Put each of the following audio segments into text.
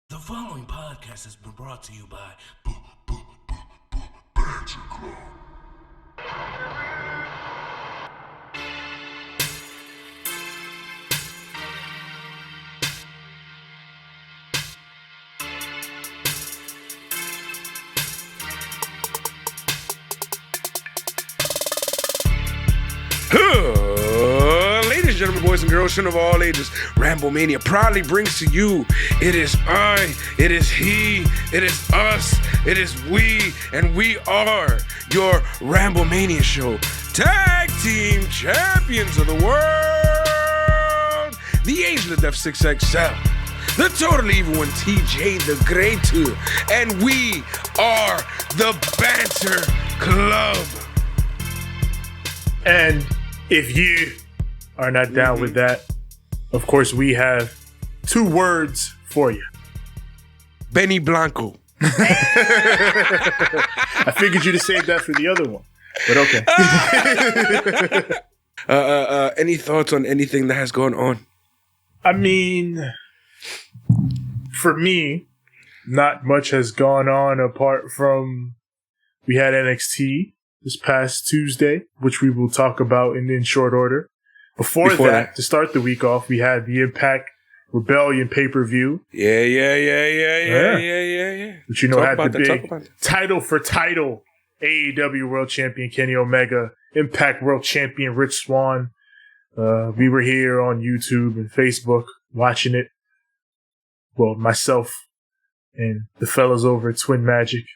The following podcast has been brought to you by Banter Club. Ladies and gentlemen, boys and girls, children of all ages, Ramblemania proudly brings to you, it is I, it is he, it is us, it is we, and we are your Ramblemania show. Tag Team Champions of the World, the Angel of Death 6XL, the Totally Evil One TJ the Great 2, and we are the Banter Club. And if you are not down with that, of course, we have 2 words for you. Benny Blanco. I figured you'd have saved that for the other one, but okay. Any thoughts on anything that has gone on? I mean, for me, not much has gone on apart from we had NXT this past Tuesday, which we will talk about in short order. Before that, to start the week off, we had the Impact Rebellion pay-per-view. Yeah. Which had the big title for title AEW World Champion Kenny Omega, Impact World Champion Rich Swann. We were here on YouTube and Facebook watching it. Well, myself and the fellas over at Twin Magic.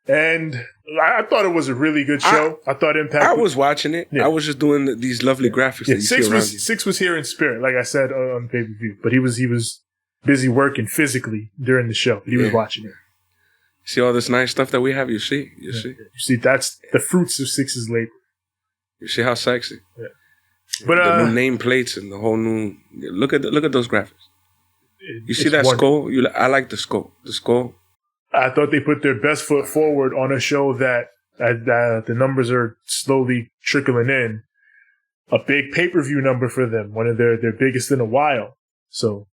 And I thought it was a really good show. I thought Impact. I was watching it. Yeah. I was just doing these lovely graphics. Yeah, that you see around you. Six was here in spirit, like I said on pay per view, but he was busy working physically during the show. He was watching it. See all this nice stuff that we have. You see. You see. That's the fruits of Six's labor. You see how sexy. Yeah. But the new nameplates and the whole new. Look at those graphics. You see that skull? I like the skull. The skull. I thought they put their best foot forward on a show that the numbers are slowly trickling in. A big pay-per-view number for them, one of their biggest in a while. So,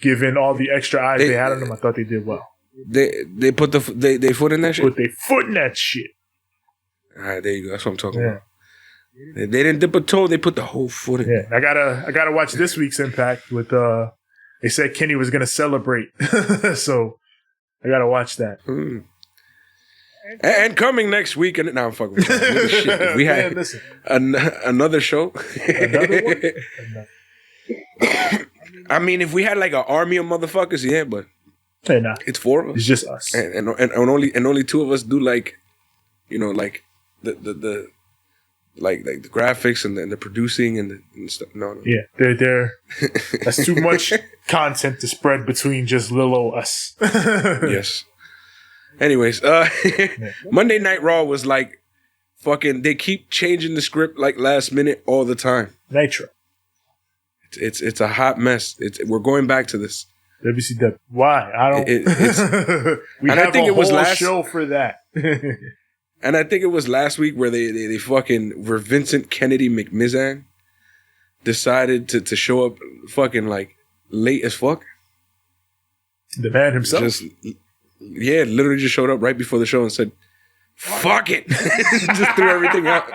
given all the extra eyes they had on them, I thought they did well. They put they foot in that shit? Put their foot in that shit. All right, there you go. That's what I'm talking about. They didn't dip a toe, they put the whole foot in. Yeah, I gotta watch this week's Impact with they said Kenny was gonna celebrate. So I gotta watch that. And coming next week, and now I'm fucking with you. Shit. We had another show. Another one? I mean, if we had like an army of motherfuckers, yeah, but it's 4 of us. It's just us, and only 2 of us do like, like the like the graphics and the producing and stuff. No. Yeah, they're that's too much content to spread between just little old us. Yes. Anyways, Monday Night Raw was like fucking. They keep changing the script like last minute all the time. Nitro. It's a hot mess. We're going back to this. WCW. Why? I don't. We have a whole show for that. And I think it was last week where they fucking where Vincent Kennedy McMizan decided to show up fucking like late as fuck. The man himself. Literally just showed up right before the show and said, "Fuck it," just threw everything out.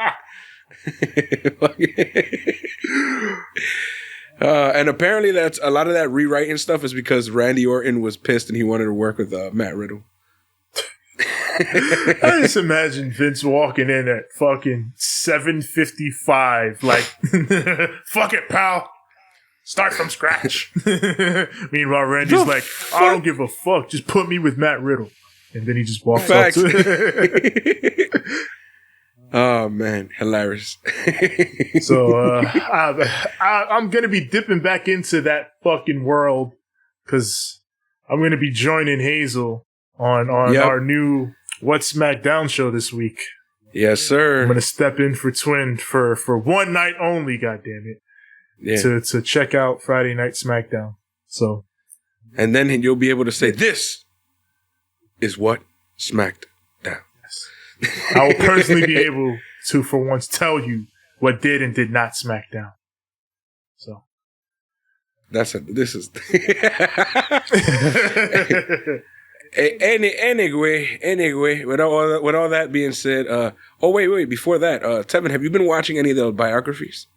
And apparently that's a lot of that rewriting stuff is because Randy Orton was pissed and he wanted to work with Matt Riddle. I just imagine Vince walking in at fucking 7:55, like, fuck it, pal. Start from scratch. Meanwhile, Randy's like, I don't give a fuck. Just put me with Matt Riddle. And then he just walks up to it. Oh, man. Hilarious. So, I'm going to be dipping back into that fucking world because I'm going to be joining Hazel on our new What SmackDown show this week. Yes, sir. I'm going to step in for Twin for one night only, goddammit. Yeah. To check out Friday Night SmackDown. So, and then you'll be able to say, "This is what SmackDown." Yes. I will personally be able to, for once, tell you what did and did not SmackDown. So, This is anyway. With all that being said, wait. Before that, Tevin, have you been watching any of the biographies?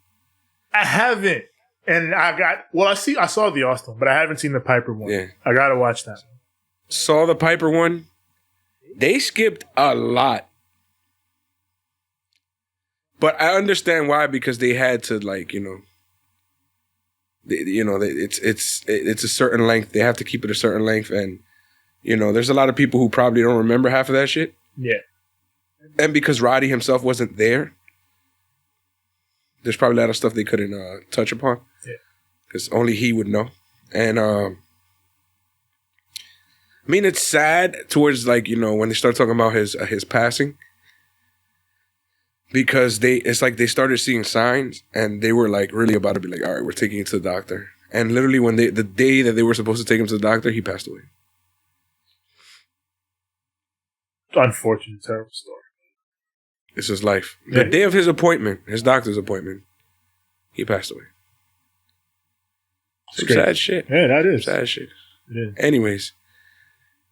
I haven't, and I saw the Austin, but I haven't seen the Piper one. Yeah, I gotta watch that. Saw the Piper one. They skipped a lot, but I understand why, because they had to, like, it's a certain length. They have to keep it a certain length, and there's a lot of people who probably don't remember half of that shit. Yeah, and because Roddy himself wasn't there, there's probably a lot of stuff they couldn't touch upon. Yeah, because only he would know. And I mean, it's sad towards, like, when they start talking about his passing, because it's like they started seeing signs, and they were like really about to be like, all right, we're taking you to the doctor. And literally when the day that they were supposed to take him to the doctor, he passed away. Unfortunate, terrible story. It's his life. The day of his appointment, his doctor's appointment, he passed away. Some sad shit. Yeah, that is. Sad shit. It is. Anyways,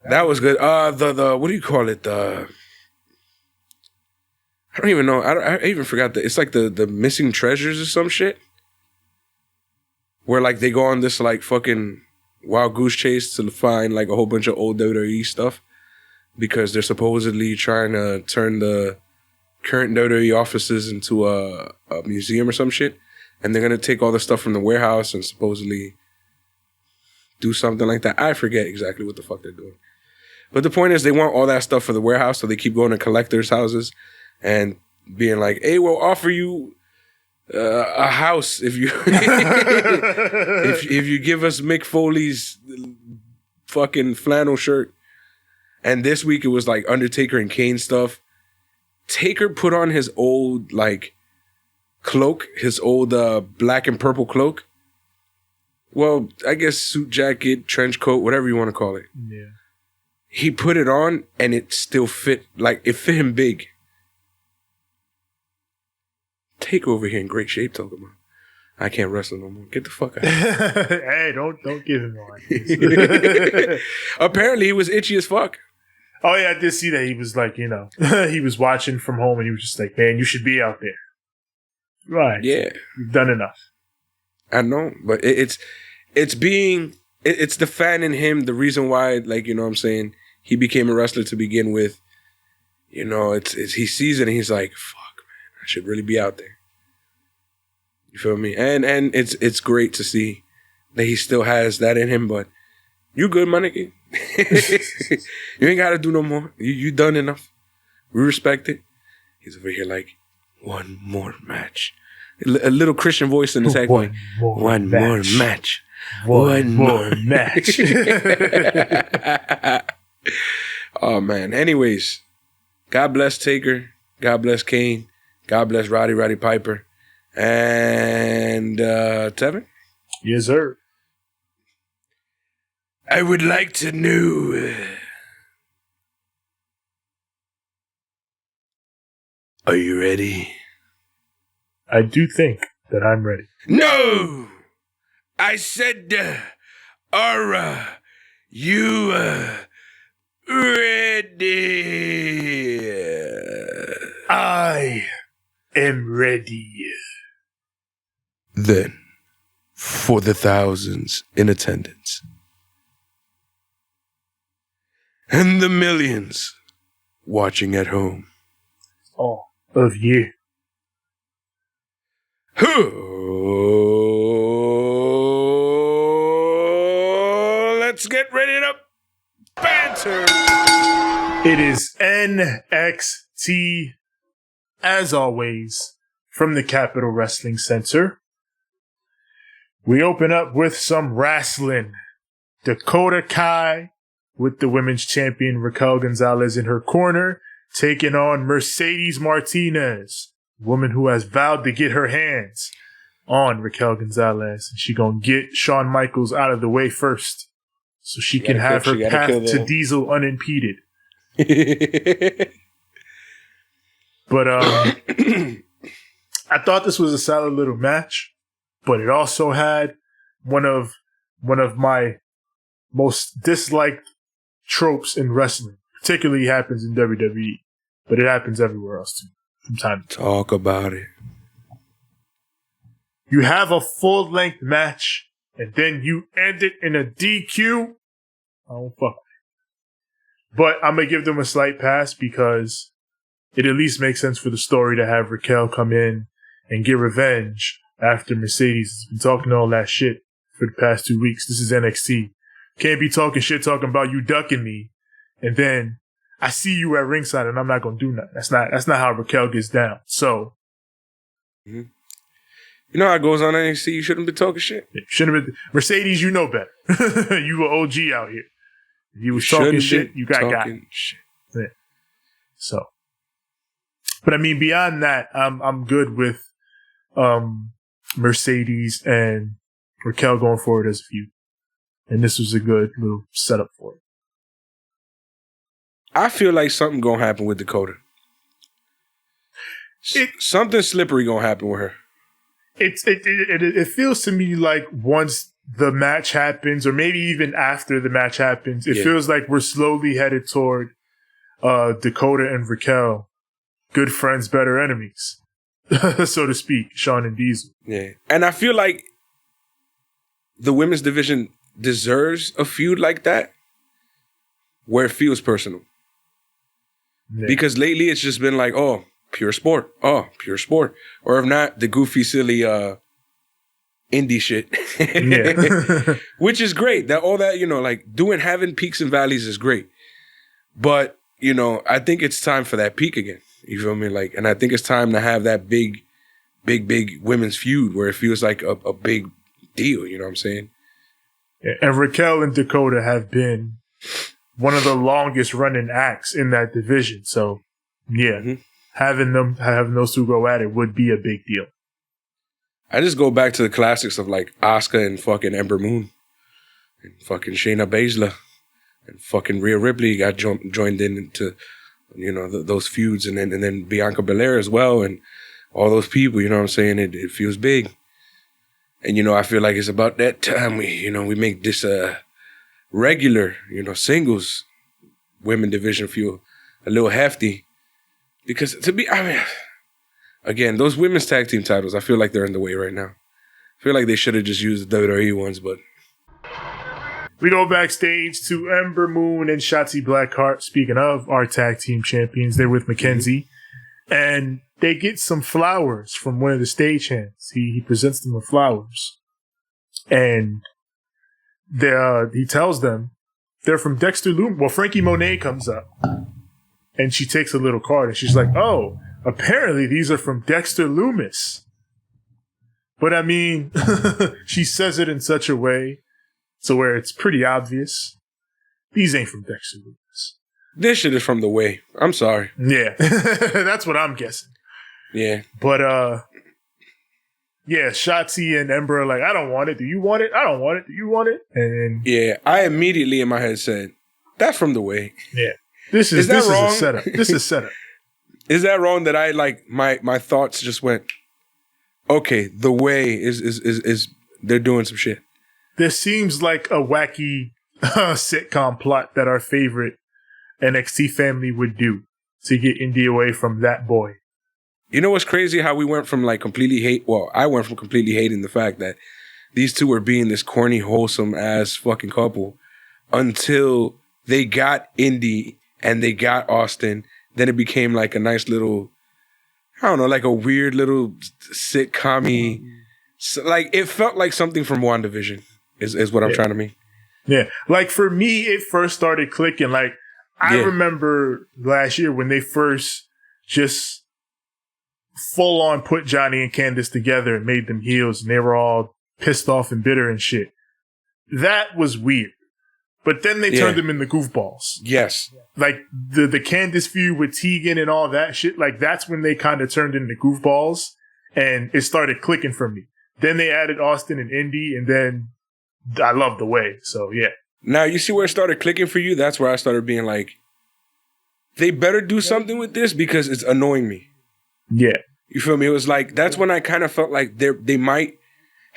that was good. The what do you call it? I don't even know. I even forgot that. It's like the missing treasures or some shit. Where, like, they go on this, like, fucking wild goose chase to find, like, a whole bunch of old WWE stuff. Because they're supposedly trying to turn the current WWE offices into a museum or some shit. And they're going to take all the stuff from the warehouse and supposedly do something like that. I forget exactly what the fuck they're doing. But the point is, they want all that stuff for the warehouse, so they keep going to collectors' houses and being like, hey, we'll offer you a house if you if you give us Mick Foley's fucking flannel shirt. And this week it was like Undertaker and Kane stuff. Taker put on his old, like, cloak, his old black and purple cloak. Well, I guess suit jacket, trench coat, whatever you want to call it. Yeah. He put it on and it still fit, like, it fit him big. Taker over here in great shape talking about, I can't wrestle no more. Get the fuck out. Hey, don't give him one. Apparently he was itchy as fuck. Oh yeah, I did see that. He was like, he was watching from home and he was just like, man, you should be out there. Right. Yeah. You've done enough. I know, but it's the fan in him, the reason why, like, what I'm saying, he became a wrestler to begin with. It's he sees it and he's like, fuck, man, I should really be out there. You feel me? And it's great to see that he still has that in him, but you good, my nigga. You ain't got to do no more. You done enough. We respect it. He's over here like, one more match. A little Christian voice in his head going, one more match. One more match. Oh, man. Anyways, God bless Taker. God bless Kane. God bless Roddy Piper. And Tevin? Yes, sir. I would like to know, are you ready? I do think that I'm ready. No! I said, are you ready? I am ready. Then, for the thousands in attendance, and the millions watching at home, all of you. Let's get ready to banter. It is NXT, as always, from the Capitol Wrestling Center. We open up with some wrestling. Dakota Kai with the women's champion Raquel Gonzalez in her corner, taking on Mercedes Martinez, woman who has vowed to get her hands on Raquel Gonzalez. She gonna get Shawn Michaels out of the way first, so she can have her path to Diesel unimpeded. But I thought this was a solid little match, but it also had one of my most disliked tropes in wrestling. Particularly happens in WWE, but it happens everywhere else too from time to time. Talk about it. You have a full-length match, and then you end it in a DQ. I don't fuck with it. But I'm going to give them a slight pass because it at least makes sense for the story to have Raquel come in and get revenge after Mercedes has been talking all that shit for the past 2 weeks. This is NXT. Can't be talking about you ducking me, and then I see you at ringside and I'm not going to do nothing. That's not how Raquel gets down. So. Mm-hmm. You know how it goes on NXT? You shouldn't be talking shit. Shouldn't have been. Mercedes, you know better. You were OG out here. If you was talking shit, you got shit. Yeah. So. But I mean, beyond that, I'm good with Mercedes and Raquel going forward as a feud. And this was a good little setup for it. I feel like something gonna happen with Dakota. Something slippery gonna happen with her. It feels to me like once the match happens, or maybe even after the match happens, it feels like we're slowly headed toward Dakota and Raquel, good friends, better enemies, so to speak, Shawn and Diesel. Yeah, and I feel like the women's division deserves a feud like that, where it feels personal. Yeah. Because lately it's just been like, oh, pure sport. Oh, pure sport. Or if not, the goofy, silly indie shit. Yeah. Which is great. That all that, like having peaks and valleys is great. But, I think it's time for that peak again. You feel me? Like, and I think it's time to have that big women's feud where it feels like a big deal. You know what I'm saying? Yeah. And Raquel and Dakota have been one of the longest running acts in that division. So, yeah, having those two go at it would be a big deal. I just go back to the classics of like Asuka and fucking Ember Moon and fucking Shayna Baszler and fucking Rhea Ripley got joined into, those feuds, and then Bianca Belair as well, and all those people. You know what I'm saying? It feels big, and I feel like it's about that time we make this regular, singles women division feel a little hefty. Because again, those women's tag team titles, I feel like they're in the way right now. I feel like they should have just used the WWE ones, but. We go backstage to Ember Moon and Shatsi Blackheart. Speaking of our tag team champions, they're with Mackenzie. And they get some flowers from one of the stagehands. He presents them with flowers. And he tells them they're from Dexter Loomis. Well, Frankie Monet comes up and she takes a little card and she's like, oh, apparently these are from Dexter Loomis. But I mean, she says it in such a way so where it's pretty obvious. These ain't from Dexter Loomis. This shit is from The Way. I'm sorry. Yeah. That's what I'm guessing. Yeah. But, yeah, Shatsi and Ember are like, I don't want it. Do you want it? I don't want it. Do you want it? And yeah, I immediately in my head said, that's from The Way. Yeah. This is a setup. This is setup. Is that wrong that I my thoughts just went, okay, The Way is they're doing some shit. This seems like a wacky sitcom plot that our favorite NXT family would do to get Indy away from that boy. You know what's crazy? How we went from I went from completely hating the fact that these two were being this corny, wholesome ass fucking couple until they got Indy and they got Austin. Then it became like a nice little, I don't know, like a weird little sitcom-y. Like it felt like something from WandaVision is what I'm trying to mean. Yeah. Like for me, it first started clicking. Like I remember last year when they first just full on put Johnny and Candace together and made them heels and they were all pissed off and bitter and shit. That was weird. But then they turned them into goofballs. Yes. Like the Candace feud with Tegan and all that shit, like that's when they kind of turned into goofballs and it started clicking for me. Then they added Austin and Indy and then I love The Way. So yeah. Now you see where it started clicking for you? That's where I started being like, they better do something with this because it's annoying me. Yeah. You feel me? It was like, that's when I kind of felt like they might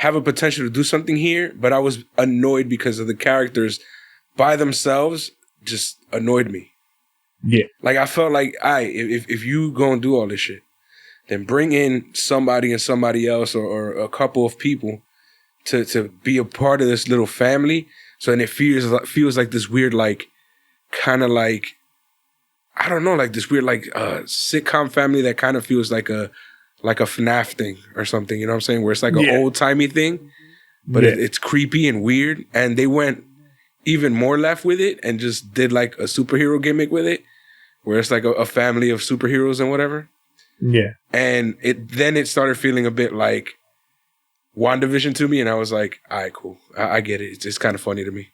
have a potential to do something here, but I was annoyed because of the characters by themselves just annoyed me. Yeah. Like, I felt like, if you gonna do all this shit, then bring in somebody and somebody else or a couple of people to be a part of this little family. So, and it feels like this weird, like, kind of like, I don't know, like this weird, like, sitcom family that kind of feels like a FNAF thing or something, you know what I'm saying? Where it's like an old-timey thing, but it's creepy and weird. And they went even more left with it and just did like a superhero gimmick with it, where it's like a family of superheroes and whatever. Yeah. And it started feeling a bit like WandaVision to me, and I was like, all right, cool. I get it. It's kind of funny to me.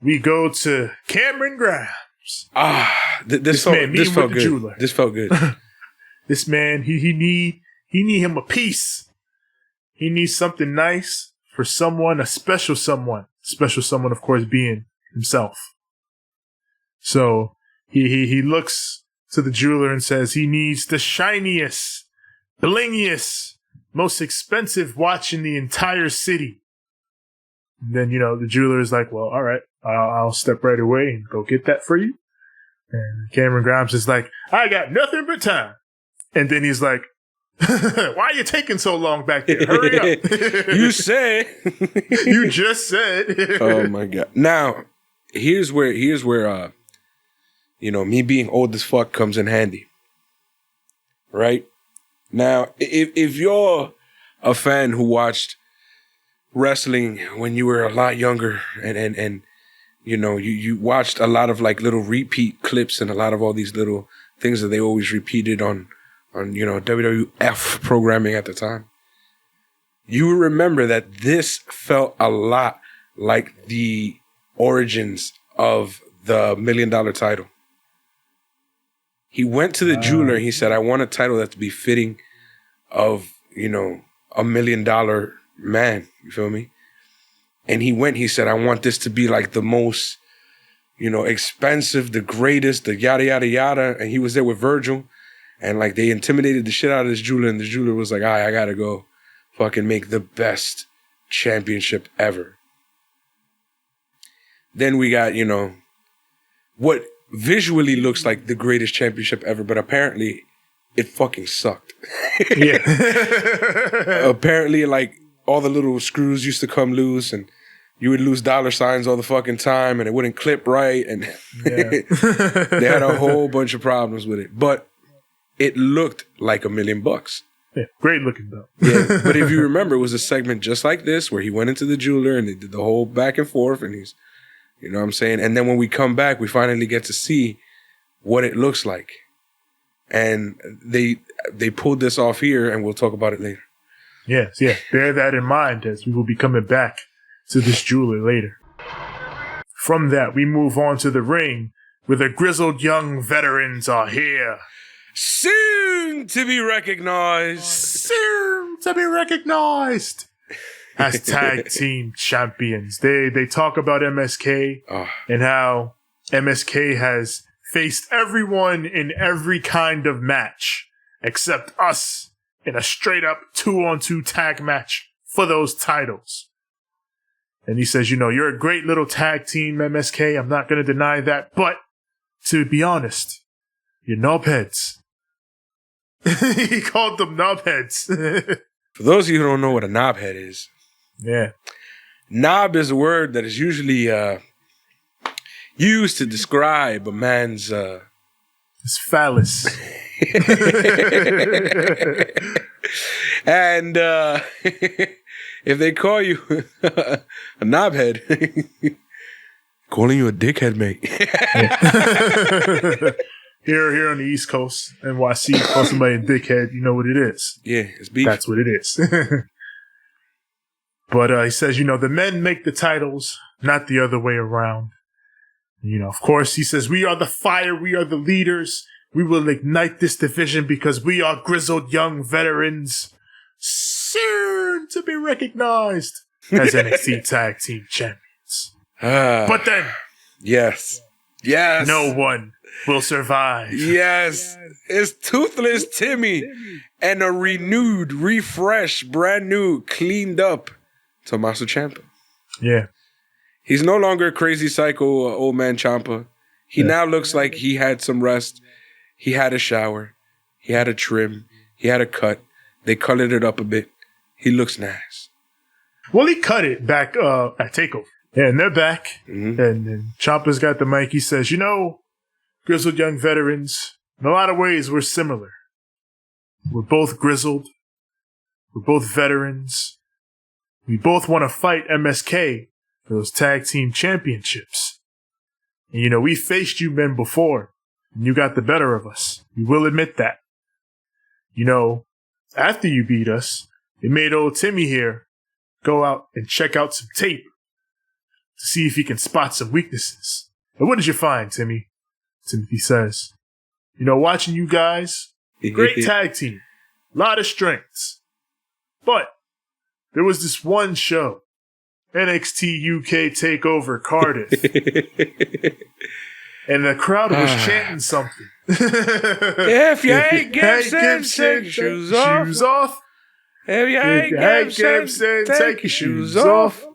We go to Cameron Grimes. This felt good. Jeweler. This felt good. This man, he need him a piece. He needs something nice for someone, a special someone. Special someone, of course, being himself. So he looks to the jeweler and says he needs the shiniest, blingiest, most expensive watch in the entire city. And then, the jeweler is like, well, all right, I'll step right away and go get that for you. And Cameron Grimes is like, I got nothing but time. And then he's like, why are you taking so long back there? Hurry up. You said. You just said. Oh, my God. Now, here's where me being old as fuck comes in handy. Right? Now, if you're a fan who watched wrestling when you were a lot younger and you watched a lot of like little repeat clips and a lot of all these little things that they always repeated on WWF programming at the time, you remember that this felt a lot like the origins of the $1 million title. He went to the jeweler and he said, I want a title that's befitting of, $1 million man. You feel me? And he said, I want this to be like the most, expensive, the greatest, the yada, yada, yada. And he was there with Virgil. And like they intimidated the shit out of this jeweler. And the jeweler was like, all right, I gotta go fucking make the best championship ever. Then we got, what visually looks like the greatest championship ever, but apparently it fucking sucked. Yeah. Apparently, like, all the little screws used to come loose and you would lose dollar signs all the fucking time and it wouldn't clip right. And they had a whole bunch of problems with it. But it looked like $1 million. Yeah, great looking though. Yeah, but if you remember, it was a segment just like this where he went into the jeweler and they did the whole back and forth and he's, you know what I'm saying? And then when we come back, we finally get to see what it looks like. And they pulled this off here and we'll talk about it later. Yes, yeah. Bear that in mind as we will be coming back to this jeweler later. From that, we move on to the ring where the grizzled young veterans are here. Soon to be recognized. Soon to be recognized. As tag team champions. They talk about MSK and how MSK has faced everyone in every kind of match except us in a straight up 2-on-2 tag match for those titles. And he says, you're a great little tag team, MSK. I'm not going to deny that. But to be honest, you're knobheads. He called them knobheads. For those of you who don't know what a knobhead is. Yeah. Knob is a word that is usually used to describe a man's... his phallus. And if they call you a knobhead, calling you a dickhead, mate. Here on the East Coast, NYC, call somebody a dickhead, you know what it is. Yeah, it's beef. That's what it is. But he says, the men make the titles, not the other way around. Of course, he says, we are the fire, we are the leaders. We will ignite this division because we are grizzled young veterans, soon to be recognized as NXT Tag Team Champions. But then, yes, Yes. No one will survive. Yes. It's Toothless Timmy and a renewed, refreshed, brand new, cleaned up Tommaso Ciampa. Yeah. He's no longer a crazy psycho old man Ciampa. He now looks like he had some rest. He had a shower. He had a trim. He had a cut. They colored it up a bit. He looks nice. Well, he cut it back at TakeOver. Yeah, and they're back. Mm-hmm. And Ciampa's got the mic. He says, grizzled young veterans, in a lot of ways, we're similar. We're both grizzled. We're both veterans. We both want to fight MSK for those tag team championships. And, we faced you men before, and you got the better of us. We will admit that. After you beat us, it made old Timmy here go out and check out some tape to see if he can spot some weaknesses. And what did you find, Timmy? Timothy says, watching you guys, great tag team, lot of strengths. But there was this one show, NXT UK TakeOver Cardiff, and the crowd was chanting something. If you ain't Gibson, take your shoes off. If you ain't Gibson, take your shoes off.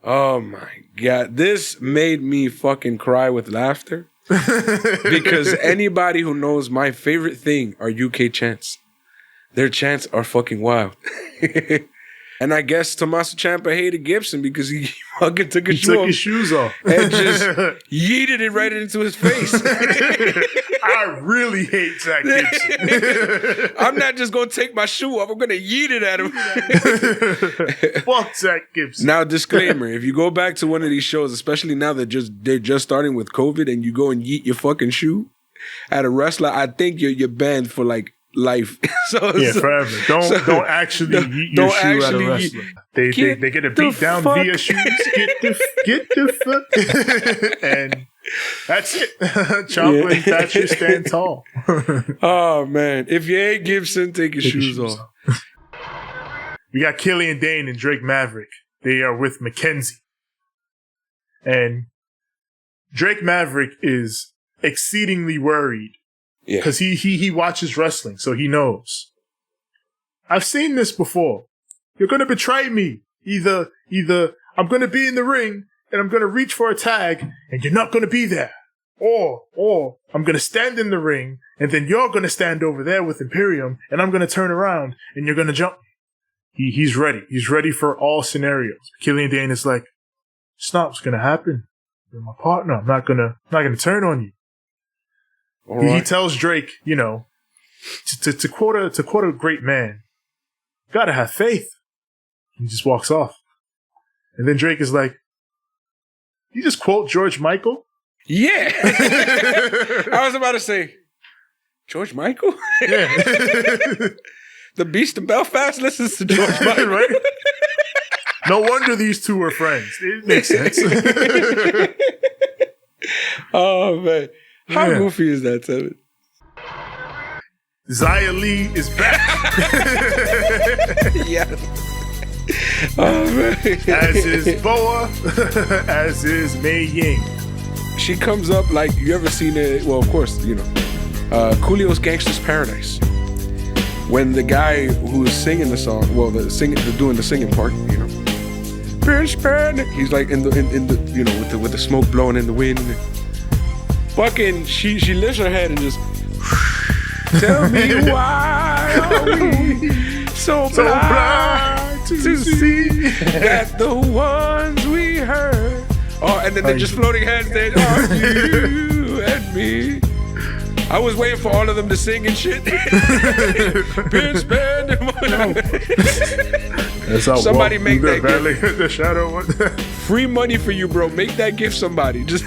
Oh my God. This made me fucking cry with laughter. Because anybody who knows my favorite thing are UK chants. Their chants are fucking wild. And I guess Tommaso Ciampa hated Gibson because he fucking took his shoes off and just yeeted it right into his face. I really hate Zach Gibson. I'm not just going to take my shoe off. I'm going to yeet it at him. Fuck Zach Gibson. Now, disclaimer, if you go back to one of these shows, especially now that they're just starting with COVID and you go and yeet your fucking shoe at a wrestler, I think you're banned for like life. Forever. Don't actually yeet your shoe at a wrestler. They get a beat down via shoes. Get the fuck. And that's it. Ciampa, that's your stand tall. Oh man. If you ain't Gibson, take your shoes off. We got Killian Dane and Drake Maverick. They are with Mackenzie. And Drake Maverick is exceedingly worried. Yeah. Because he watches wrestling, so he knows. I've seen this before. You're going to betray me. Either I'm going to be in the ring and I'm going to reach for a tag and you're not going to be there. Or I'm going to stand in the ring and then you're going to stand over there with Imperium and I'm going to turn around and you're going to jump. He's ready. He's ready for all scenarios. Killian Dane is like, it's not what's going to happen. You're my partner. I'm not going to turn on you. He tells Drake, to quote a great man, gotta have faith. He just walks off. And then Drake is like, you just quote George Michael? Yeah. I was about to say, George Michael? Yeah. The Beast of Belfast listens to George Michael, right? No wonder these two are friends. It makes sense. Oh, man. How goofy is that, Tevin? Xia Li is back. Yes. Oh, man. As is Boa, as is Mei Ying. She comes up like, you ever seen it? Well, of course, Coolio's Gangsta's Paradise. When the guy who's singing the song, doing the singing part, he's like in the with the smoke blowing in the wind. Fucking, she lifts her head and just tell me why are we so blind to see that the ones we heard. Oh, and then they're just floating heads. They are you and me. I was waiting for all of them to sing and shit. Been spending money. Somebody make that gift. The shadow one. Free money for you, bro. Make that gift somebody. Just.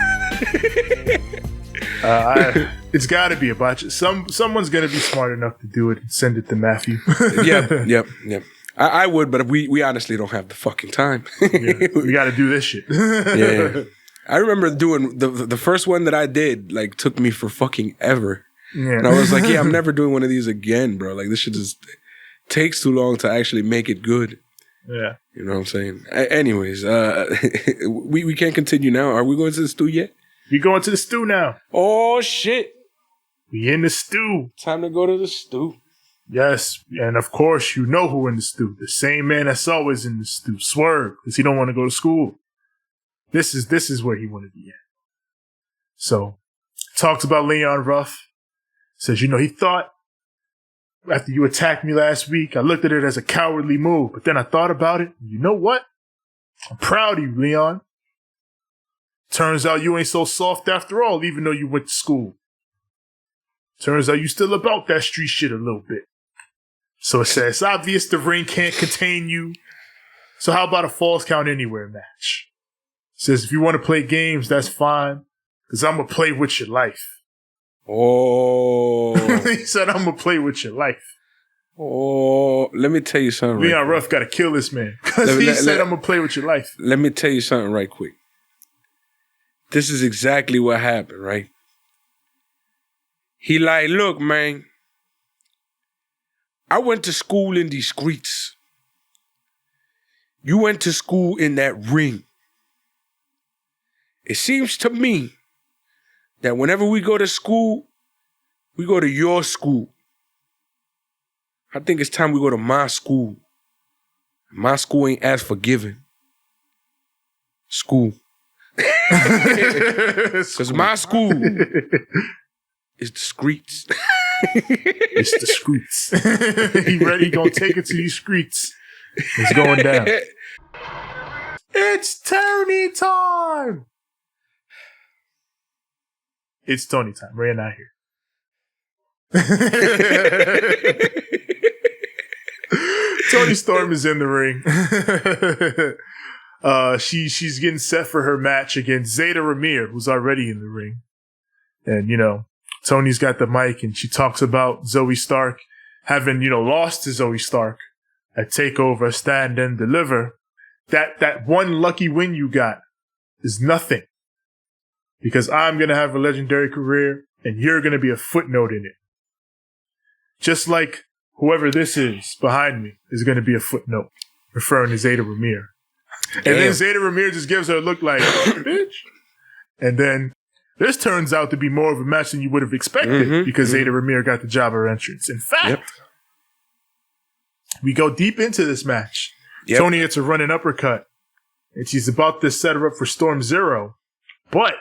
It's got to be a botch. Someone's going to be smart enough to do it and send it to Matthew. Yep. I would, but we honestly don't have the fucking time. We got to do this shit. Yeah. I remember doing the first one that I did, like, took me for fucking ever. Yeah. And I was like, I'm never doing one of these again, bro. Like, this shit just takes too long to actually make it good. Yeah. You know what I'm saying? Anyways, we can't continue now. Are we going to the stew yet? We going to the stew now. Oh, shit. We in the stew. Time to go to the stew. Yes, and of course, you know who in the stew. The same man that's always in the stew. Swerve, because he don't want to go to school. This is where he want to be at. So, talks about Leon Ruff. Says, he thought after you attacked me last week, I looked at it as a cowardly move, but then I thought about it. You know what? I'm proud of you, Leon. Turns out you ain't so soft after all, even though you went to school. Turns out you still about that street shit a little bit. So it says, it's obvious the ring can't contain you. So how about a falls count anywhere match? It says, if you want to play games, that's fine. Because I'm going to play with your life. Oh. He said, I'm going to play with your life. Oh, let me tell you something. Leon Ruff got to kill this man. Because he said, I'm going to play with your life. Let me tell you something right quick. This is exactly what happened, right? He like, look, man, I went to school in these streets. You went to school in that ring. It seems to me that whenever we go to school, we go to your school. I think it's time we go to my school. My school ain't as forgiving. School. Because my school is the streets. It's the streets. He ready? He gonna take it to these streets. It's going down. It's Tony time. It's Tony time. Ray not here. Tony Storm is in the ring. She's getting set for her match against Zeta Ramir, who's already in the ring. And, Tony's got the mic and she talks about Zoe Stark having, lost to Zoe Stark at TakeOver, Stand and Deliver. That one lucky win you got is nothing. Because I'm going to have a legendary career and you're going to be a footnote in it. Just like whoever this is behind me is going to be a footnote, referring to Zeta Ramir. And then Zeta Ramir just gives her a look like, bitch. And then this turns out to be more of a match than you would have expected because Zeta Ramir got the job of entrance. In fact, we go deep into this match. Tony hits a running uppercut, and she's about to set her up for Storm Zero, but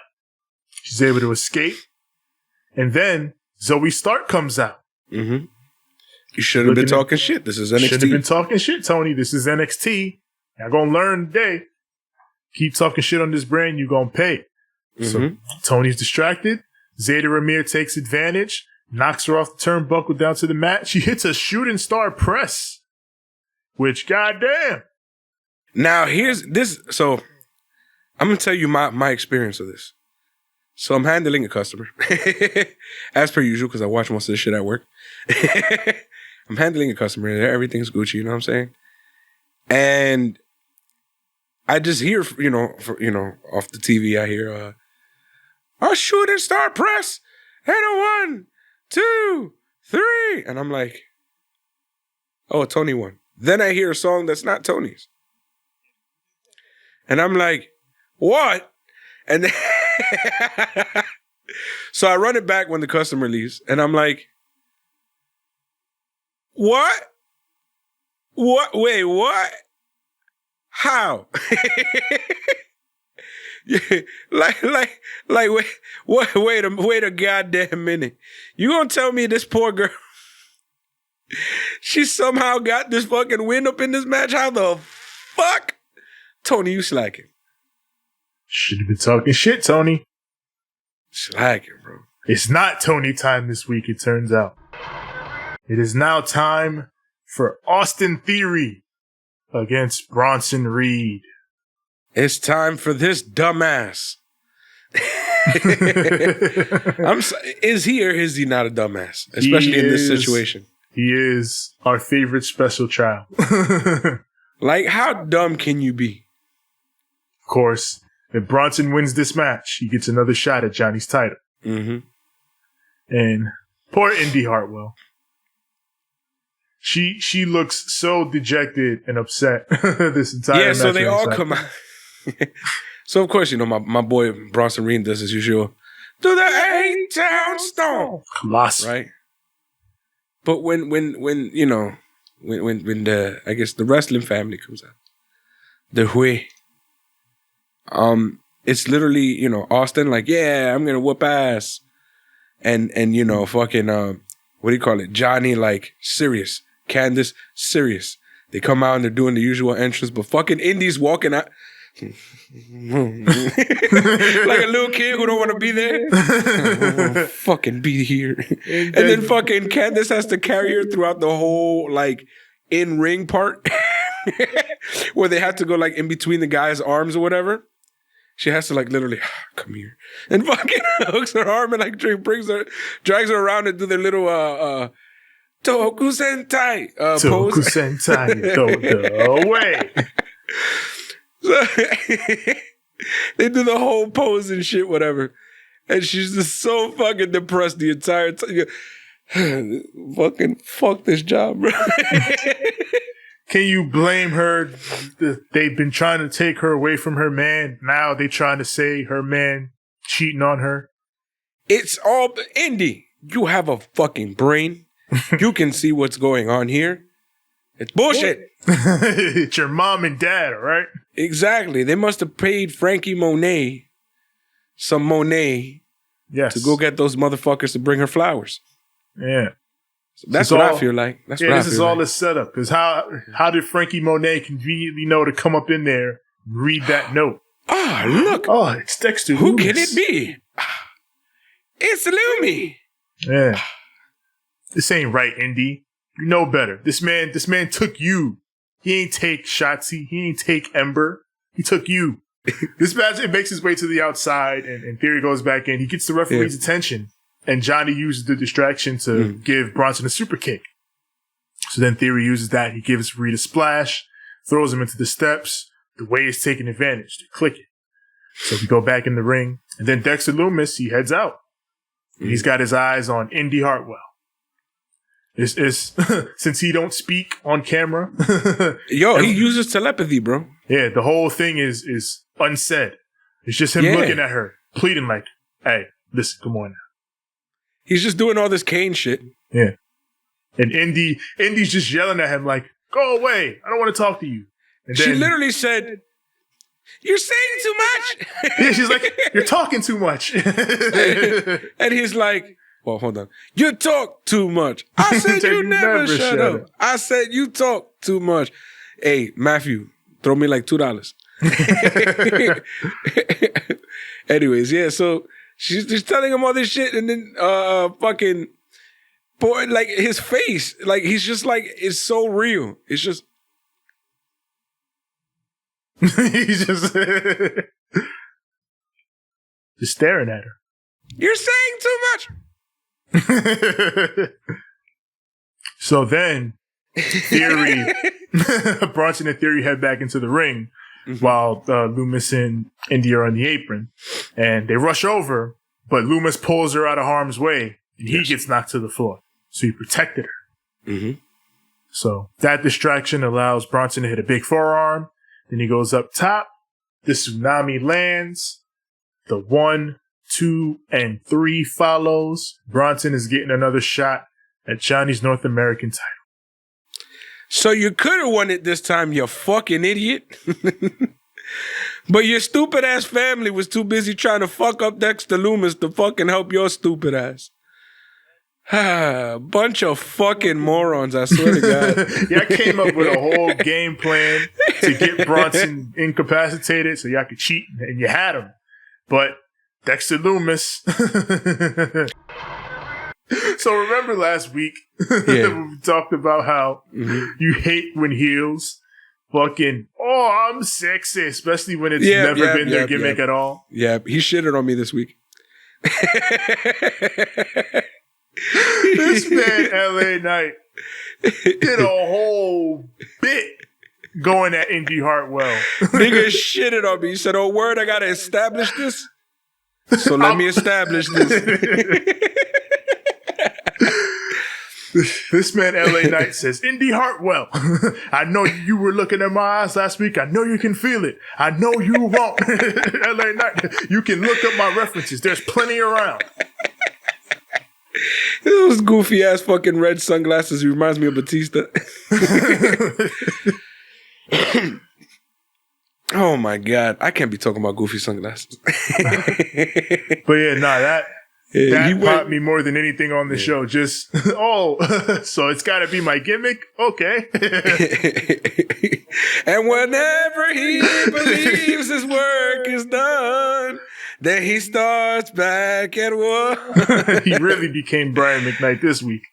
she's able to escape. And then Zoe Stark comes out. You should have been talking shit. This is NXT. Should have been talking shit, Tony. This is NXT. You're going to learn today. Keep talking shit on this brand, you're going to pay. So Tony's distracted. Zeta Ramir takes advantage, knocks her off the turnbuckle down to the mat. She hits a shooting star press, which, goddamn. Now, here's this. So, I'm going to tell you my experience of this. So, I'm handling a customer, as per usual, because I watch most of this shit at work. I'm handling a customer. Everything's Gucci, you know what I'm saying? And I just hear, off the TV, I hear, a shooting star press and a 1, 2, 3. And I'm like, oh, Tony won. Then I hear a song that's not Tony's. And I'm like, what? And then so I run it back when the customer leaves. And I'm like, what? What? Wait, what? How? Wait a goddamn minute. You gonna tell me this poor girl, she somehow got this fucking win up in this match? How the fuck? Tony, you slacking. Should have been talking shit, Tony. Slacking, bro. It's not Tony time this week, it turns out. It is now time for Austin Theory against Bronson Reed. It's time for this dumbass. Is he or is he not a dumbass? Especially in this situation. He is our favorite special child. Like, how dumb can you be? Of course, if Bronson wins this match, he gets another shot at Johnny's title. And poor Indy Hartwell. She looks so dejected and upset this entire match. Yeah, so they all come out. So, of course, my boy Bronson Reed does his usual, do the 8-town stomp. Colossal. Right? But when the, I guess, the wrestling family comes out, the Hui, it's literally, Austin, like, yeah, I'm going to whoop ass. And fucking, what do you call it? Johnny, like, serious. Candace, serious. They come out and they're doing the usual entrance, but fucking Indy's walking out. Like a little kid who don't want to be there. Fucking be here. And then fucking Candace has to carry her throughout the whole, like, in-ring part where they have to go, like, in between the guy's arms or whatever. She has to, like, literally, come here. And fucking hooks her arm and, like, drags her around and do their little, Toku Sentai pose. Toku Sentai, the way. So, they do the whole pose and shit, whatever. And she's just so fucking depressed the entire time. Fucking fuck this job, bro. Can you blame her? They've been trying to take her away from her man. Now they trying to say her man cheating on her. It's all Indy. You have a fucking brain. You can see what's going on here. It's bullshit. It's your mom and dad, all right? Exactly. They must have paid Frankie Monet some Monet to go get those motherfuckers to bring her flowers. Yeah. So that's what I feel like. This is all the setup. Because how did Frankie Monet conveniently know to come up in there and read that note? Ah, look. Oh, it's Dexter Who Loomis. can it be? It's Lumi. Yeah. This ain't right, Indy. You know better. This man took you. He ain't take Shatsi. He ain't take Ember. He took you. This match, it makes his way to the outside, and Theory goes back in. He gets the referee's attention, and Johnny uses the distraction to give Bronson a super kick. So then Theory uses that. He gives Reed a splash, throws him into the steps. The Way is taking advantage to click it. So we go back in the ring, and then Dexter Loomis, he heads out. He's got his eyes on Indy Hartwell. It's since he don't speak on camera. Yo, he uses telepathy, bro. Yeah, the whole thing is unsaid. It's just him looking at her, pleading like, hey, listen, come on now. He's just doing all this Kane shit. Yeah. And Indy's just yelling at him like, go away. I don't want to talk to you. And then, she literally said, you're saying too much. Yeah, she's like, you're talking too much. And he's like, well, hold on. You talk too much. I said you never shut up. I said you talk too much. Hey, Matthew, throw me like $2. Anyways, yeah, so she's just telling him all this shit, and then fucking boy, like his face, like he's just like, it's so real. It's just he's just staring at her. You're saying too much. So then Theory Bronson and Theory head back into the ring while Loomis and Indy are on the apron, and they rush over, but Loomis pulls her out of harm's way and he gets knocked to the floor. So he protected her. So that distraction allows Bronson to hit a big forearm. Then he goes up top. The tsunami lands. The 1, 2, and 3 follows. Bronson is getting another shot at Johnny's North American title. So you could have won it this time, you fucking idiot. But your stupid ass family was too busy trying to fuck up Dexter Loomis to fucking help your stupid ass. Bunch of fucking morons, I swear to God. Y'all came up with a whole game plan to get Bronson incapacitated so y'all could cheat, and you had him. But Dexter Loomis. So remember last week we talked about how you hate when heels fucking, oh, I'm sexy, especially when it's never been their gimmick at all. Yeah, he shitted on me this week. This man, LA Knight, did a whole bit going at Indy Hartwell. Nigga shitted on me. He said, oh, word, I gotta establish this? So let me establish this. This man, LA Knight, says, Indy Hartwell, I know you were looking at my eyes last week. I know you can feel it. I know you won't. LA Knight, you can look up my references. There's plenty around. Those goofy ass fucking red sunglasses. He reminds me of Batista. Oh my God. I can't be talking about goofy sunglasses. But yeah, that popped me more than anything on the show. Just, so it's got to be my gimmick? Okay. And whenever he believes his work is done, then he starts back at work. He really became Brian McKnight this week.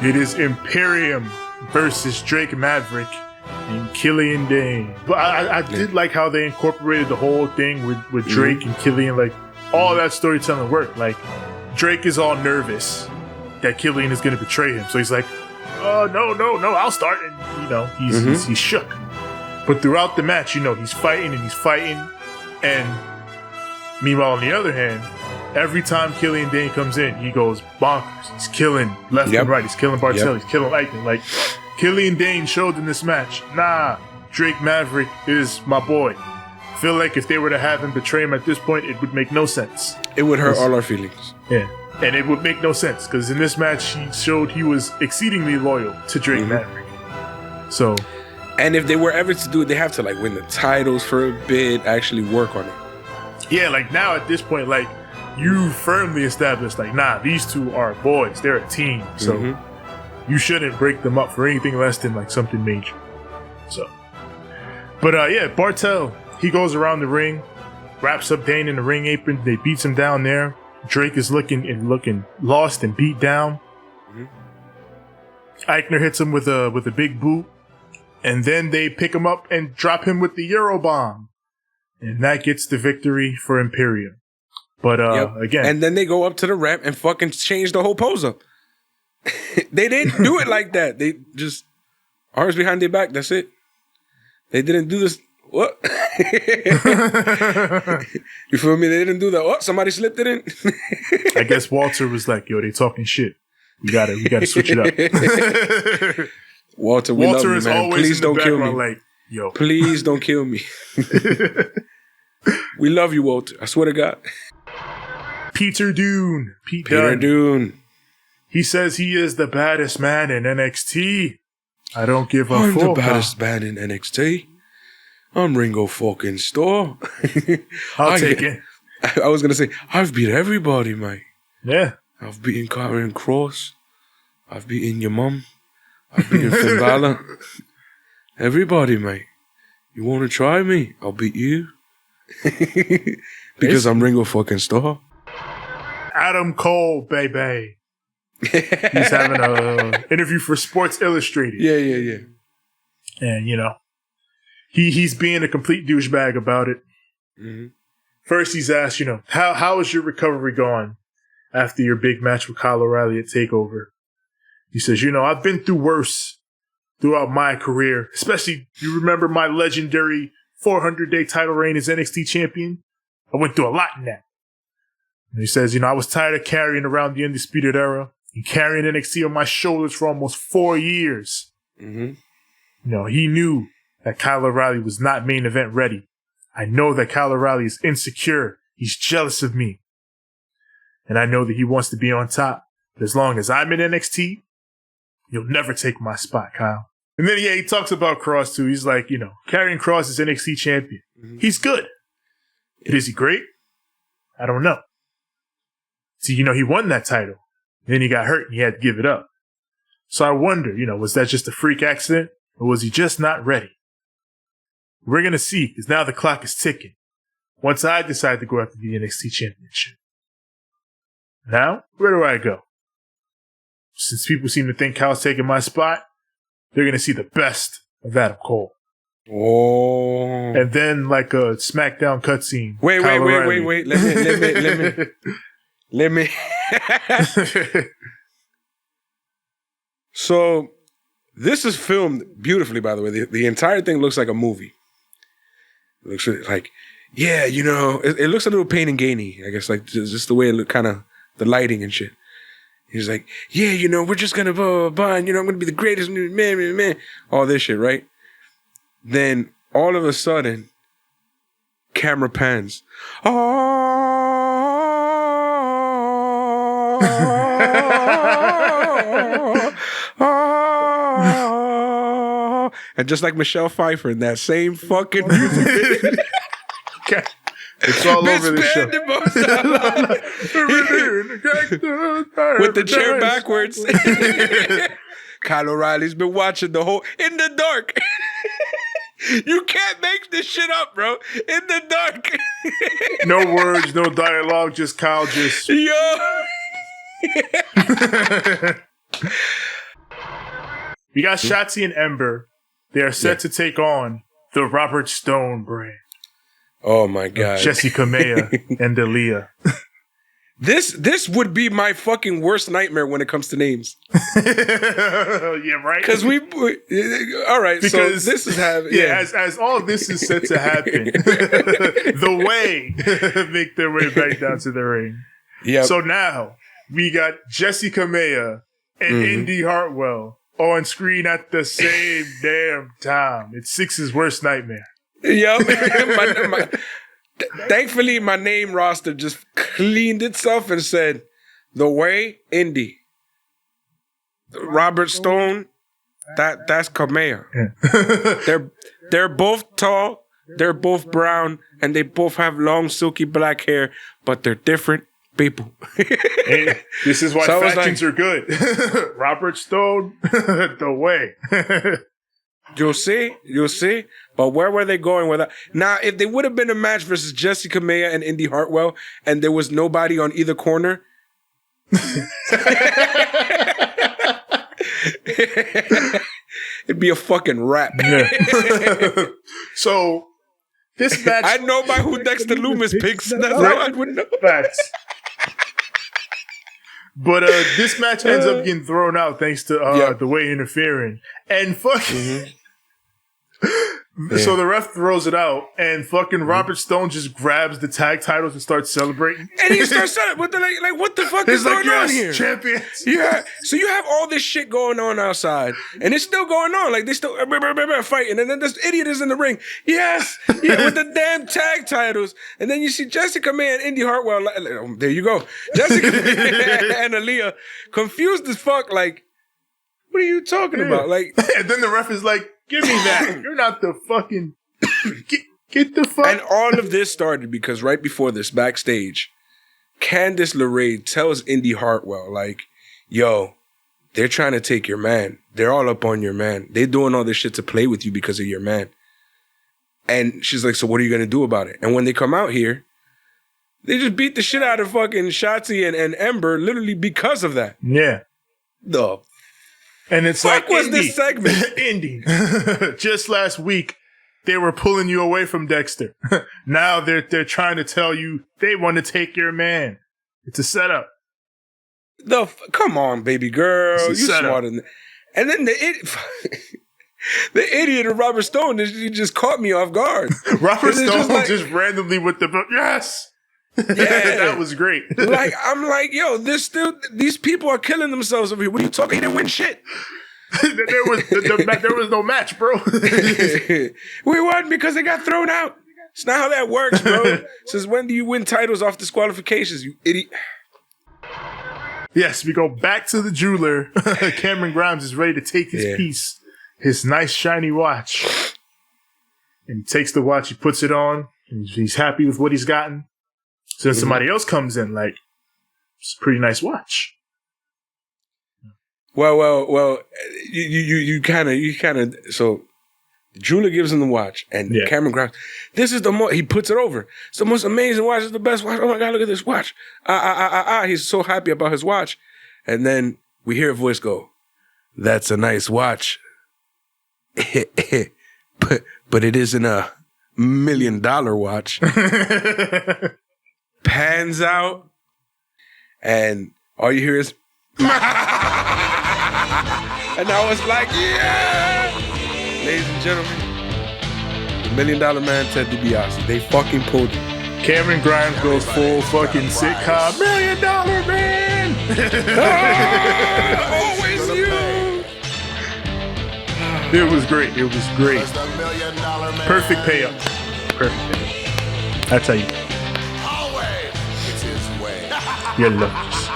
It is Imperium versus Drake Maverick and Killian Dane. But I did like how they incorporated the whole thing with Drake and Killian. Like, all that storytelling worked. Like, Drake is all nervous that Killian is going to betray him. So he's like, oh, no, I'll start. And, he's shook. But throughout the match, he's fighting. And meanwhile, on the other hand, every time Killian Dane comes in, he goes bonkers. He's killing left and right. He's killing Bartel. He's killing Eichmann. Like, Killian Dane showed in this match, Drake Maverick is my boy. I feel like if they were to have him betray him at this point, it would make no sense. It would hurt all our feelings. Yeah. And it would make no sense because in this match, he showed he was exceedingly loyal to Drake Maverick. So. And if they were ever to do it, they have to win the titles for a bit, actually work on it. Yeah, now at this point, you firmly established, these two are boys. They're a team. So you shouldn't break them up for anything less than something major. So. But Bartel, he goes around the ring, wraps up Dane in the ring apron. They beats him down there. Drake is looking lost and beat down. Eichner hits him with a big boot. And then they pick him up and drop him with the Eurobomb. And that gets the victory for Imperium. But again. And then they go up to the rep and fucking change the whole pose up. They didn't do it like that. They just arms behind their back. That's it. They didn't do this. What? You feel me? They didn't do that. Oh, somebody slipped it in. I guess Walter was like, yo, they talking shit. We gotta switch it up. Walter, we love you, man. Please don't kill me. Yo. Please don't kill me. We love you, Walter. I swear to God. Peter Dune. Peter Dune. He says he is the baddest man in NXT. I don't give a fuck. I'm the baddest man in NXT. I'm Ringo fucking Starr. I'll take it. I was going to say, I've beat everybody, mate. Yeah. I've beaten Karrion Kross. I've beaten your mum. I've beaten Finn Balor. Everybody, mate. You want to try me? I'll beat you. Because I'm Ringo fucking Starr. Adam Cole, baby. He's having an interview for Sports Illustrated. Yeah. And, he's being a complete douchebag about it. First, he's asked, how is your recovery going after your big match with Kyle O'Reilly at TakeOver? He says, I've been through worse throughout my career, especially, you remember my legendary 400-day title reign as NXT champion? I went through a lot in that. And he says, I was tired of carrying around the Undisputed Era and carrying NXT on my shoulders for almost 4 years. He knew that Kyle O'Reilly was not main event ready. I know that Kyle O'Reilly is insecure. He's jealous of me. And I know that he wants to be on top. But as long as I'm in NXT, you'll never take my spot, Kyle. And then, he talks about Cross, too. He's like, Karrion Kross is NXT champion. He's good. But is he great? I don't know. See, he won that title. Then he got hurt and he had to give it up. So I wonder, was that just a freak accident? Or was he just not ready? We're going to see, because now the clock is ticking. Once I decide to go after the NXT championship. Now, where do I go? Since people seem to think Kyle's taking my spot, they're going to see the best of Adam Cole. Oh. And then, like a SmackDown cutscene. Wait. Let me. So, this is filmed beautifully, by the way. The entire thing looks like a movie. It looks like, it looks a little pain and gainy, I guess, like just the way it look, kind of the lighting and shit. He's like, yeah, you know, we're just gonna blah, blah, blah, and, you know, I'm gonna be the greatest man. All this shit, right? Then all of a sudden, camera pans. And just like Michelle Pfeiffer in that same fucking music. Okay. It's all over the show. With the chair backwards. Kyle O'Reilly's been watching the whole in the dark. You can't make this shit up, bro. In the dark. No words, no dialogue, just Kyle just. Yo. We got Shatsi and Ember. They are set to take on the Robert Stone brand. Oh my God. Jessica Maya and Aaliyah. This would be my fucking worst nightmare when it comes to names. Yeah, right. Because all right. Because so this is happening. As all of this is set to happen, the way make their way back down to the ring. Yeah. So now we got Jessica Maya and Indy Hartwell on screen at the same damn time. It's Six's worst nightmare. Yep. Thankfully, my name roster just cleaned itself and said, "The Way, Indy, Robert Stone, that's Kamea. They're both tall, they're both brown, and they both have long, silky black hair, but they're different people." Hey, this is why factions are good. Robert Stone, The Way. You'll see. But where were they going with that? Now, if they would have been a match versus Jessica Maya and Indy Hartwell, and there was nobody on either corner, it'd be a fucking wrap. Yeah. So, this match... I know by who Dexter Loomis picks. That's how I would know. Facts. But this match ends up getting thrown out thanks to The Way interfering. And fucking... So the ref throws it out, and fucking Robert Stone just grabs the tag titles and starts celebrating. And he starts celebrating. What the fuck is going on here? Champions. Yeah. So you have all this shit going on outside, and it's still going on. Like, they still fighting, and then this idiot is in the ring. Yes. Yeah, with the damn tag titles. And then you see Jessica May and Indy Hartwell. There you go. Jessica and Aaliyah, confused as fuck, like, what are you talking about? Like, and then the ref is like, give me that. You're not the fucking... Get the fuck... And all of this started because right before this, backstage, Candice LeRae tells Indy Hartwell, like, yo, they're trying to take your man. They're all up on your man. They're doing all this shit to play with you because of your man. And she's like, so what are you going to do about it? And when they come out here, they just beat the shit out of fucking Shatsi and Ember literally because of that. Yeah. And it's fuck like, was this segment? Indy. Just last week, they were pulling you away from Dexter. Now they're trying to tell you they want to take your man. It's a setup. Come on, baby girl. You smarter than that. And then the idiot of Robert Stone, he just caught me off guard. Robert Stone just randomly with the yes. Yeah, that was great. Like, I'm like, yo, these people are killing themselves over here. What are you talking? They didn't win shit. there was no match, bro. We won because they got thrown out. It's not how that works, bro. Since when do you win titles off disqualifications, you idiot? Yes, we go back to the jeweler. Cameron Grimes is ready to take his piece, his nice shiny watch. And he takes the watch, he puts it on, and he's happy with what he's gotten. So then somebody else comes in, like, it's a pretty nice watch. Well, you kind of, so the jeweler gives him the watch, and Cameron Grimes, this is he puts it over. It's the most amazing watch, it's the best watch. Oh my God, look at this watch. He's so happy about his watch. And then we hear a voice go, that's a nice watch. but it isn't $1 million watch. Pans out, and all you hear is, and I was like, yeah! Ladies and gentlemen, the $1 Million Man, Ted DiBiase, they fucking pulled it. Cameron Grimes goes full fucking sitcom. $1 Million Man! Always you! It was great. It was great. Perfect payout. Perfect payout. I tell you. You love this.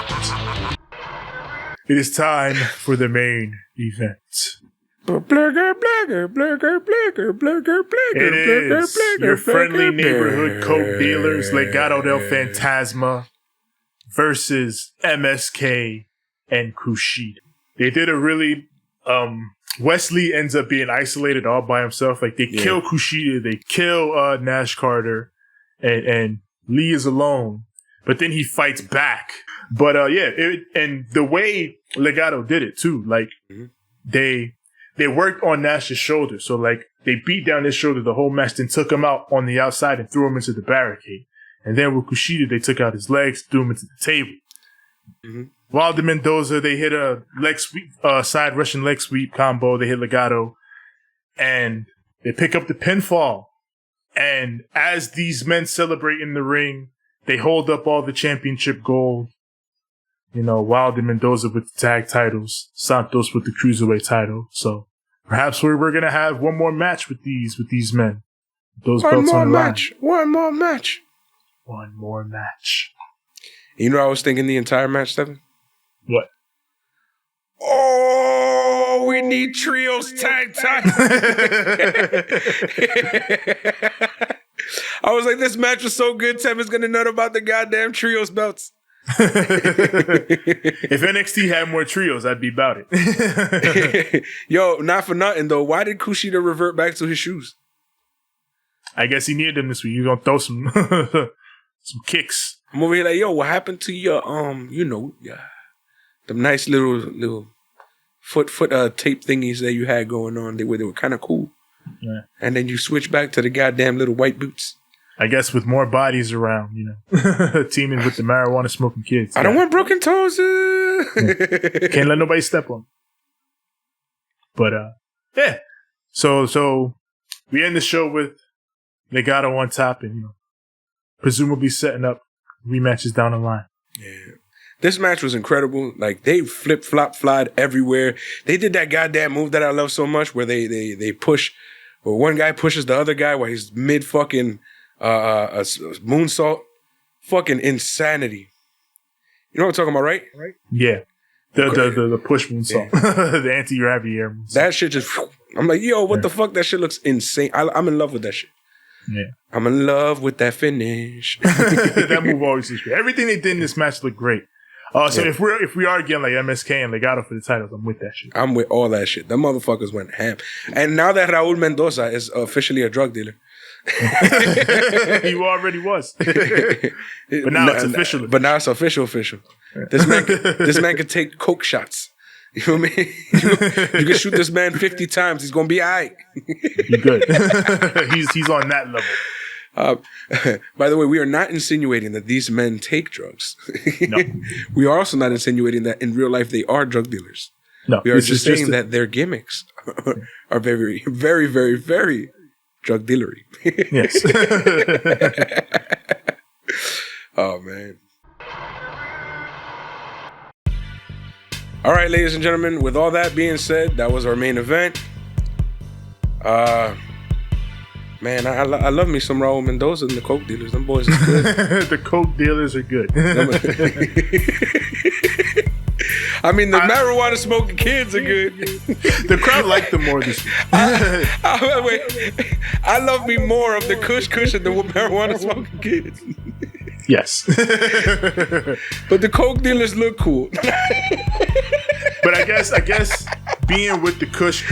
It is time for the main event. It is your friendly neighborhood coke dealers, Legado del Fantasma versus MSK and Kushida. They did a really, Wesley ends up being isolated all by himself. Like, they kill Kushida, they kill Nash Carter, and Lee is alone. But then he fights back. But and the way Legado did it too, like, they worked on Nash's shoulder. So, like, they beat down his shoulder the whole match, then took him out on the outside and threw him into the barricade. And then with Kushida, they took out his legs, threw him into the table. Wilder Mendoza, they hit a leg sweep, side Russian leg sweep combo. They hit Legado. And they pick up the pinfall. And as these men celebrate in the ring, they hold up all the championship gold. You know, Wilder Mendoza with the tag titles, Santos with the cruiserweight title. So perhaps we're going to have one more match with these men. Those belts on the line. One more match. One more match. You know what I was thinking the entire match, Stephen? What? Oh, we need trios tag time. I was like, this match was so good, Tevin's going to nut about the goddamn trios belts. If NXT had more trios, I'd be about it. Yo, not for nothing though. Why did Kushida revert back to his shoes? I guess he needed them this week. You're gonna throw some some kicks. I'm over here like, yo, what happened to your the nice little foot tape thingies that you had going on? They were kind of cool. Yeah. And then you switch back to the goddamn little white boots. I guess with more bodies around, you know, teaming with the marijuana smoking kids. I don't want broken toes. Can't let nobody step on. But yeah. So we end the show with Legado on top, and presumably setting up rematches down the line. Yeah. This match was incredible. Like, they flip-flop-flied everywhere. They did that goddamn move that I love so much where they push, or one guy pushes the other guy while he's mid-fucking a moonsault. Fucking insanity. You know what I'm talking about, right? Yeah. The push moonsault. The anti-gravity air moonsault. That shit just... I'm like, yo, what the fuck? That shit looks insane. I'm in love with that shit. Yeah. I'm in love with that finish. That move always looks great. Everything they did in this match looked great. If we are getting like MSK and Legado for the titles, I'm with that shit. I'm with all that shit. The motherfuckers went ham. And now that Raul Mendoza is officially a drug dealer. He already was. But now it's official. But now it's official. This man can take coke shots. You know what I mean? You can shoot this man 50 times. He's going to be all right. Be good. He's on that level. By the way, we are not insinuating that these men take drugs. No. We are also not insinuating that in real life they are drug dealers. No. We are just saying that their gimmicks are very, very, very, very drug dealery. Yes. Oh, man. All right, ladies and gentlemen, with all that being said, that was our main event. Man, I love me some Raul Mendoza and the coke dealers. Them boys are good. The coke dealers are good. I mean, the marijuana smoking kids are good. The crowd liked them more this week. I love me more of the kush and the marijuana smoking kids. Yes. But the coke dealers look cool. But I guess being with the kush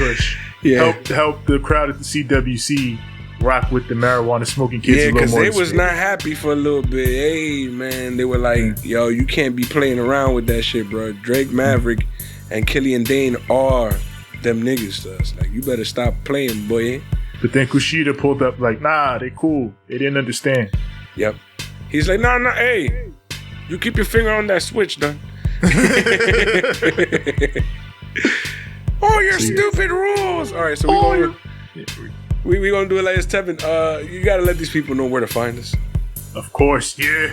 helped the crowd at the CWC rock with the marijuana smoking kids. Yeah, because they was not happy for a little bit. Hey, man, they were like, yo, you can't be playing around with that shit, bro. Drake Maverick and Killian Dane are them niggas to us. Like, you better stop playing, boy. But then Kushida pulled up like, nah, they cool. They didn't understand. Yep. He's like, nah, hey, you keep your finger on that switch, done. Oh, your stupid rules. All right, so we're gonna do it like this, Tevin. You gotta let these people know where to find us. Of course, yeah.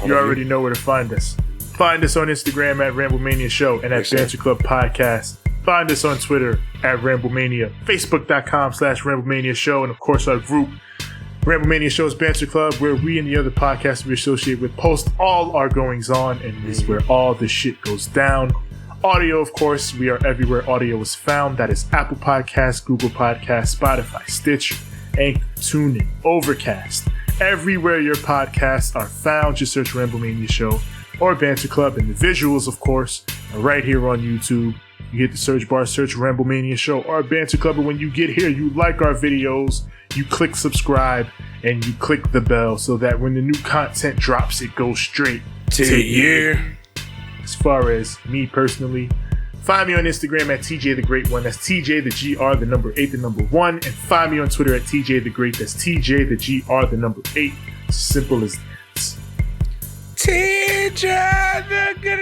You already know where to find us. Find us on Instagram at Ramblemania Show and at Banter Club Podcast. Find us on Twitter at Ramblemania, Facebook.com/Ramblemania Show, and of course our group, Ramblemania Show's Banter Club, where we and the other podcasts we associate with post all our goings on, and is where all the shit goes down. Audio, of course, we are everywhere audio is found. That is Apple Podcasts, Google Podcasts, Spotify, Stitcher, Anchor, TuneIn, Overcast. Everywhere your podcasts are found, just search Ramblemania Show or Banter Club, and the visuals, of course, are right here on YouTube. You hit the search bar, search Ramblemania Show or Banter Club, and when you get here, you like our videos, you click subscribe, and you click the bell so that when the new content drops, it goes straight to you. As far as me personally, find me on Instagram at TJ the Great One. That's TJ the GR, the number 8, the number 1. And find me on Twitter at TJ the Great. That's TJ the GR, the number 8. It's simple as that. TJ the Great.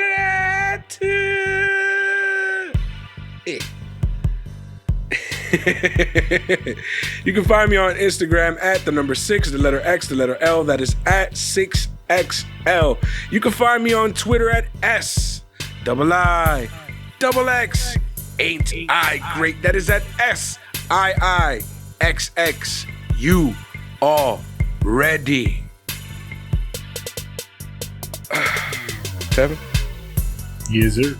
You can find me on Instagram at the number 6, the letter X, the letter L. That is at 6XL. You can find me on Twitter at SIIXX. Ain't I great? That is at SIIXX. You all ready? Kevin? Yes, sir.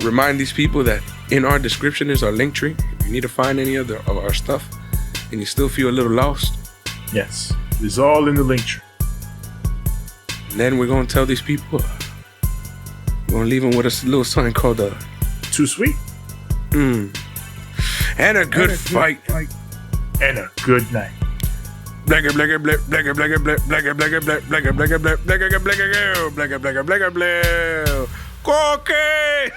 Remind these people that in our description is our link tree. If you need to find any of our stuff and you still feel a little lost, yes, it's all in the link tree. And then we're going to tell these people, we're going to leave them with a little something called Too Sweet. And a good fight. And a good night. Blagger, blagger, blagger, blagger, blagger, blagger, blagger, blagger, blagger, blagger, blagger, blagger, blagger, blagger, blagger, blagger, blagger, cocaine.